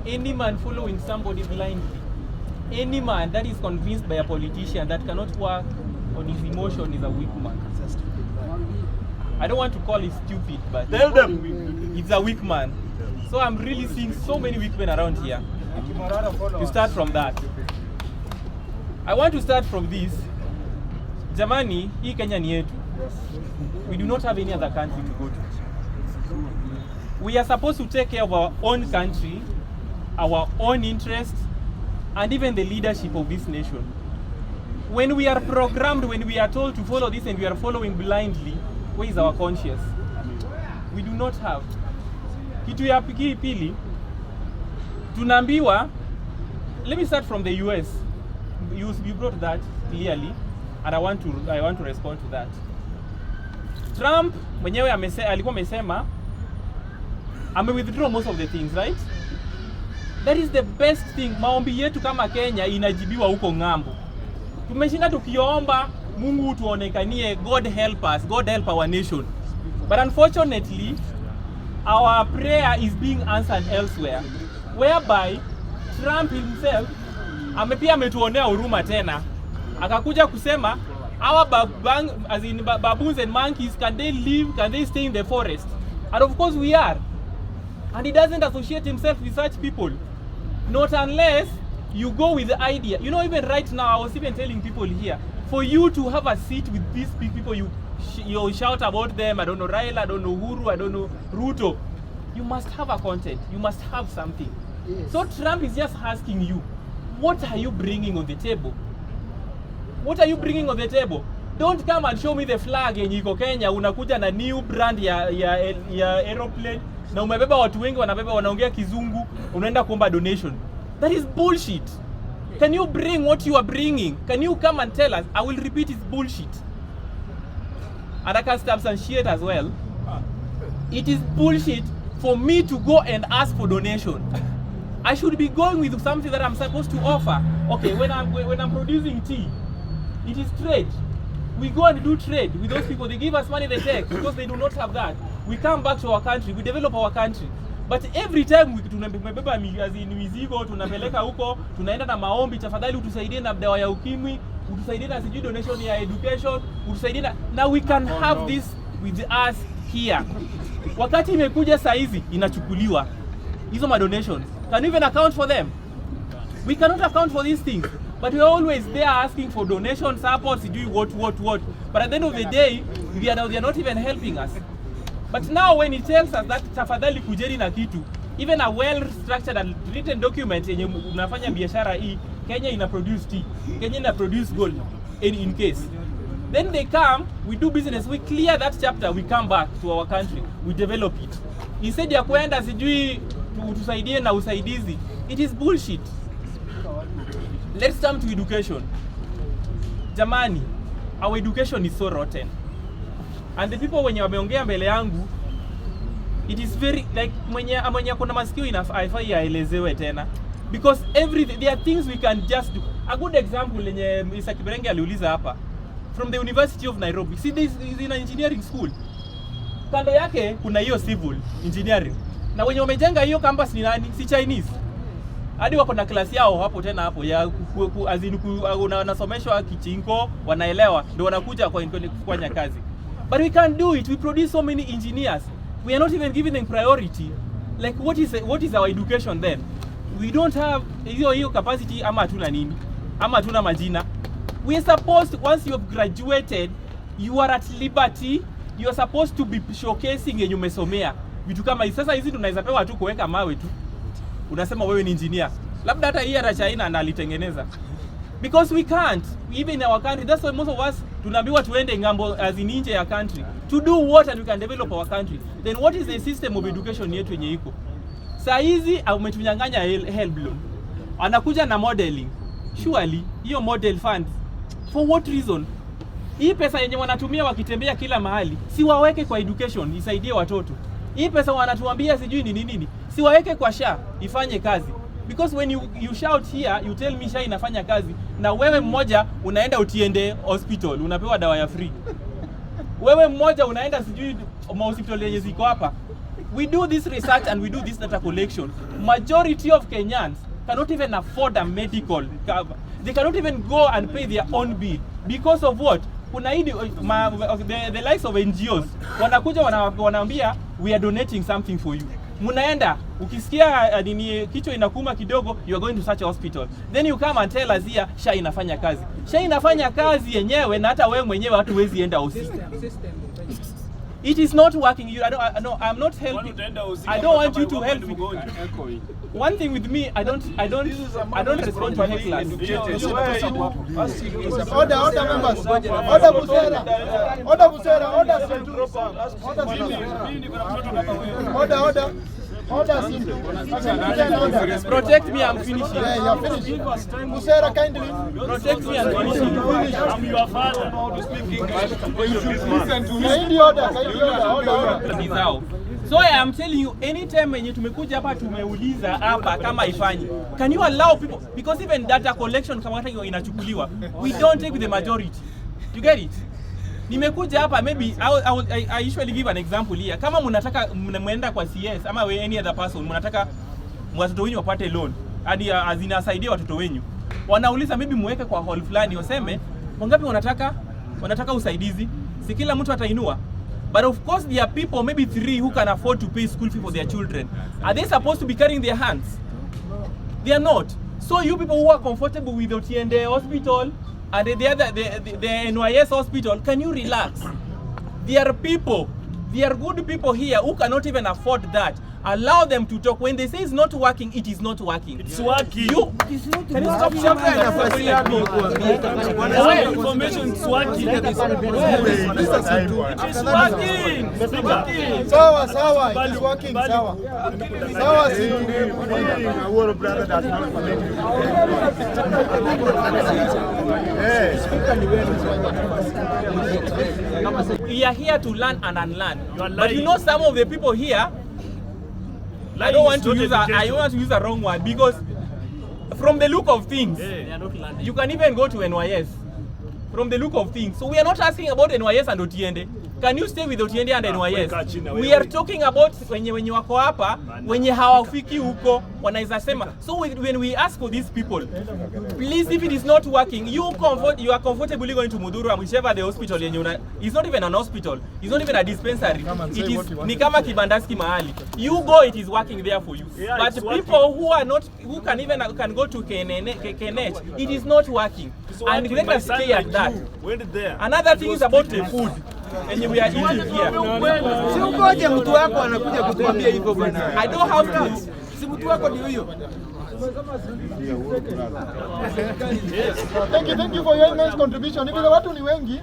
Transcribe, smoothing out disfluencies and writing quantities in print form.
any man following somebody blindly, any man that is convinced by a politician that cannot work on his emotion is a weak man. I don't want to call it stupid, but tell them it's a weak man. So I'm really seeing so many weak men around here. To start from that, I want to start from this. Jamani, hii Kenya ni yetu. We do not have any other country to go to. We are supposed to take care of our own country, our own interests, and even the leadership of this nation. When we are programmed, when we are told to follow this and we are following blindly, where is our conscience? We do not have. Kitu ya pili, tunaambiwa, let me start from the US. You brought that clearly, and I want to respond to that. Trump mwenyewe alikuwa amesema withdraw most of the things, right? That is the best thing. Maombi yetu kama Kenya inajibiwa huko ng'ambo. Tumeshinda tukiomba Mungu tuonekanie, God help us, God help our nation. But unfortunately, our prayer is being answered elsewhere, whereby Trump himself pia ametuonea huruma tena. Akakuja kusema our baboons and monkeys, can they stay in the forest? And of course we are. And he doesn't associate himself with such people. Not unless you go with the idea. You know, even right now, I was even telling people here, for you to have a seat with these people, you shout about them, I don't know, Raila, I don't know, Uhuru, I don't know, Ruto. You must have a content. You must have something. Yes. So Trump is just asking you, what are you bringing on the table? What are you bringing on the table? Don't come and show me the flag yenye iko Kenya, unakuja na new brand ya aeroplane, na umebeba watu wengi wanaongea kizungu, unaenda kuomba donation. That is bullshit. Can you bring what you are bringing? Can you come and tell us? I will repeat, it's bullshit. And I can substantiate as well. It is bullshit for me to go and ask for donation. I should be going with something that I'm supposed to offer. Okay, when I'm producing tea, it is trade. We go and do trade with those people. They give us money, they take, because they do not have that. We come back to our country, we develop our country. But every time tunabeba mizigo, tunapeleka huko, tunaenda na maombi, tafadhali utusaidie na dawa ya ukimwi, utusaidie na sijui donation ya education, utusaidie na... Now we can have this with us here. Wakati imekuja saa hizi inachukuliwa hizo donations. Can we even account for them? We cannot account for these things. But we're always there asking for donation, support, do what. But at the end of the day, they are not even helping us. But now when he tells us that tafadhali kujeni na kitu, even a well-structured and written document yenye unafanya biashara hii, Kenya ina produce tea, Kenya ina produce gold in case. Then they come, we do business, we clear that chapter, we come back to our country, we develop it. Instead ya kuenda sijui tusaidie na usaidizi, it is bullshit. Let's come to education. Jamani, our education is so rotten. And the people wenye wameongea mbele yangu, it is very like mwenye kuna masikio inafai yaelezewe tena, because there are things we can just do. A good example lenye Mr. Kiberenge aliuliza hapa, from the University of Nairobi. See, this is in an engineering school. Kando yake kuna hiyo civil engineering. Na wenye wamejenga hiyo campus ni nani? Si Chinese. Hadi wako na klasi yao hapo tena hapo ya wanasomeshwa kichinko, wanaelewa, ndio wanakuja kufanya kazi. But we can't do it. We produce so many engineers. We are not even giving them priority. Like what is our education then? We don't have hiyo capacity, ama hatuna nini? Ama hatuna majina. We are supposed, once you have graduated, you are at liberty. You are supposed to be showcasing yenye umesomea. Vitu kama sasa hizi tunaweza pewa tu kuweka mawe tu. Unasema wewe ni engineer. Labda hata hii ya China analitengeneza. Because we can't, even in our country. That's why most of us tunaambiwa tuende ngambo as in nje ya country to do what, and we can develop our country. Then what is the system of education yetu yenye iko? Saa hizi umetunyang'anya help loan. Anakuja na modeling. Surely hiyo model fund, for what reason? Hii pesa yenye wanatumia wakitembea kila mahali, si waweke kwa education isaidie watoto. Hii pesa wanatuambia sijui ni nini, si waweke kwa SHA ifanye kazi. Because when you shout here, you tell me SHA inafanya kazi, na wewe mmoja unaenda utiende hospital, unapewa dawa ya free. Wewe mmoja unaenda sijui hospital yenye ziko hapa, We do this research and we do this data collection. Majority of Kenyans cannot even afford a medical cover. They cannot even go and pay their own bill because of what? The likes of NGOs wanakuja wanaambia we are donating something for you. Munaenda ukisikia nini kichwa inakuma kidogo, you are going to such a hospital, then you come and tell us here SHA inafanya kazi. SHA inafanya kazi yenyewe na hata wewe mwenyewe watu wezi enda hospitali. It is not working. I'm not helping. I don't want you to help me. One thing with me, I don't respond to hecklers. Order members. Order Protect me, I'm finishing. Yeah, you're finishing. Musera, kindly. Protect me, I'm finishing. I'm your father. Kindly order. So I am telling you, anytime when you tumekuja hapa tumeuliza hapa kama ifanyi, can you allow people, because even data collection kama hata inachukuliwa, we don't take with the majority. You get it? Nimekuja hapa, maybe I usually give an example here. Kama mnataka mnaenda kwa CS ama any other person, mnataka watoto wenyu wapate loan hadi azinasaidia watoto wenyu, wanauliza maybe muweke kwa hall fulani, waseme wangapi wanataka usaidizi, si kila mtu atainua. But of course there are people, maybe 3 who can afford to pay school fee for their children. Are they supposed to be carrying their hands? They are not. So you people who are comfortable with the Otiende hospital and the NYS hospital, can you relax? There are people, there are good people here who cannot even afford that. Allow them to talk. When they say it's not working, it is not working. It's working. Can you stop shouting? Information is working. It's working. Sawa, it is working. Sawa. Our brother does not connect. We are here to learn and unlearn. But you know, some of the people here, I don't want to use a wrong word, because from the look of things, you can even go to NYS. From the look of things. So we are not asking about NYS and Otiende. Can you stay with Otiende and NYS? We are talking about wenye wako hapa, wenye hawafiki huko, wanaweza sema. So when we ask for these people, please, if it is not working, you are comfortably going to Mudhuru or whichever the hospital it's not even an hospital, it's not even a dispensary. It is ni kama kibandaski mahali. You go, it is working there for you. Yeah, but people who can go to Kenet, it is not working. And let us stay at that. Another thing is about the food. And we are eating here. I don't have to. Thank you for your immense contribution. If watu ni wengi,